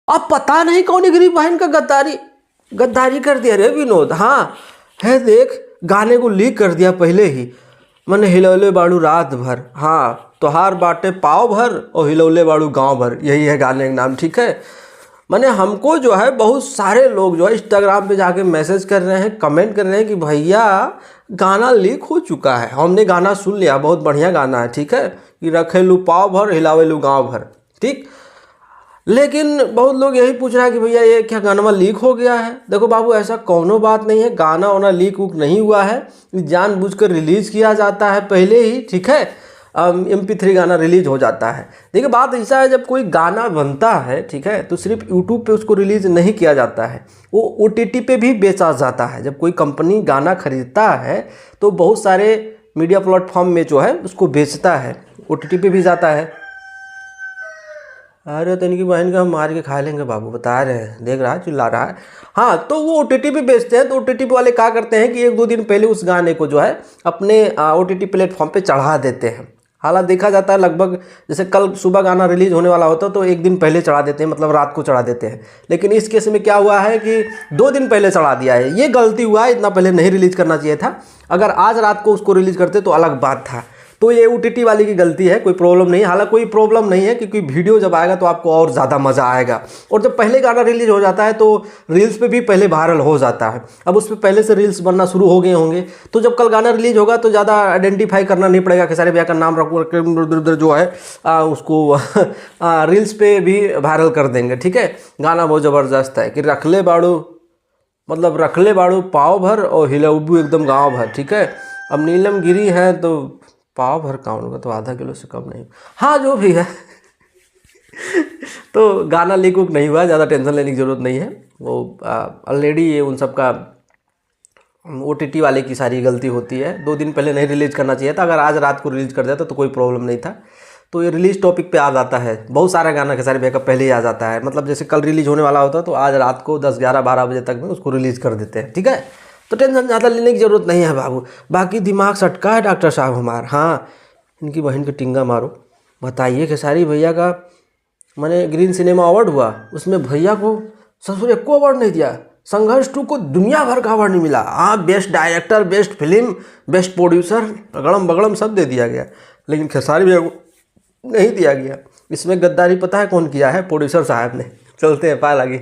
अब पता नहीं कौन गरीब बहन का गद्दारी कर दिया रे विनोद। हाँ है, देख गाने को लीक कर दिया पहले ही। मैंने हिलौले बाड़ू रात भर, हाँ तोहार बाटे पाव भर और हिलौले बाड़ू गांव भर, यही है गाने का नाम, ठीक है। मैंने हमको जो है बहुत सारे लोग जो है इंस्टाग्राम पे जाके मैसेज कर रहे हैं, कमेंट कर रहे हैं कि भैया गाना लीक हो चुका है। हमने गाना सुन लिया, बहुत बढ़िया गाना है, ठीक है, कि रखेलू पाव भर हिलावेलू गाँव भर, ठीक। लेकिन बहुत लोग यही पूछ रहा है कि भैया ये क्या गाना लीक हो गया है। देखो बाबू, ऐसा कौनो बात नहीं है, गाना वाना लीक वूक नहीं हुआ है, जानबूझकर रिलीज़ किया जाता है पहले ही, ठीक है। MP3 गाना रिलीज हो जाता है। देखिए बात ऐसा है, जब कोई गाना बनता है, ठीक है, तो सिर्फ यूट्यूब पे उसको रिलीज़ नहीं किया जाता है, वो OTT पे भी बेचा जाता है। जब कोई कंपनी गाना खरीदता है तो बहुत सारे मीडिया प्लेटफॉर्म में जो है उसको बेचता है, OTT पे भी जाता है। अरे तो इनकी बहन का हम मार के खा लेंगे बाबू, बता रहे हैं, देख रहा है, चिल्ला रहा है। हाँ तो वो OTT पे बेचते हैं, तो OTT वाले क्या करते हैं कि 1-2 दिन पहले उस गाने को जो है अपने OTT प्लेटफॉर्म पे चढ़ा देते हैं। हालांकि देखा जाता है लगभग जैसे कल सुबह गाना रिलीज होने वाला होता है तो 1 दिन पहले चढ़ा देते हैं, मतलब रात को चढ़ा देते हैं। लेकिन इस केस में क्या हुआ है कि 2 दिन पहले चढ़ा दिया है, ये गलती हुआ है, इतना पहले नहीं रिलीज करना चाहिए था। अगर आज रात को उसको रिलीज करते तो अलग बात था। तो ये OTT वाली की गलती है, कोई प्रॉब्लम नहीं है। हालांकि कोई प्रॉब्लम नहीं है क्योंकि वीडियो जब आएगा तो आपको और ज़्यादा मज़ा आएगा। और जब पहले गाना रिलीज हो जाता है तो रील्स पे भी पहले वायरल हो जाता है। अब उस पर पहले से रील्स बनना शुरू हो गए होंगे, तो जब कल गाना रिलीज होगा तो ज़्यादा आइडेंटिफाई करना नहीं पड़ेगा कि सारे भैया का नाम रख जो है उसको रील्स पे भी वायरल कर देंगे, ठीक है। गाना बहुत ज़बरदस्त है कि रखले बाड़ू, मतलब रखले बाड़ू पाव भर और हिलौबू एकदम गाँव भर, ठीक है। अब नीलम गिरी है तो पाव भर काउंट होगा तो आधा किलो से कम नहीं, हाँ जो भी है। तो गाना लीक वूक नहीं हुआ, ज़्यादा टेंशन लेने की ज़रूरत नहीं है। वो ऑलरेडी ये उन सब का OTT वाले की सारी गलती होती है। 2 दिन पहले नहीं रिलीज़ करना चाहिए था, अगर आज रात को रिलीज़ कर दिया तो कोई प्रॉब्लम नहीं था। तो ये रिलीज़ टॉपिक पे आ जाता है, बहुत सारा गाना के सारे बैकअप पहले ही आ जाता है। मतलब जैसे कल रिलीज़ होने वाला होता तो आज रात को 10, 11, 12 बजे तक में उसको रिलीज़ कर देते हैं, ठीक है। तो टेंशन ज़्यादा लेने की ज़रूरत नहीं है बाबू। बाकी दिमाग सटका है डॉक्टर साहब हमारा। हाँ इनकी बहन के टिंगा मारो। बताइए खेसारी भैया का मैंने ग्रीन सिनेमा अवार्ड हुआ, उसमें भैया को ससुर एक को अवार्ड नहीं दिया। संघर्ष 2 को दुनिया भर का अवार्ड नहीं मिला। हाँ best director, best film, best producer, अगड़म बगड़म सब दे दिया गया, लेकिन खेसारी भैया को नहीं दिया गया। इसमें गद्दारी पता है कौन किया है? प्रोड्यूसर साहब ने। चलते हैं, पाए लगी।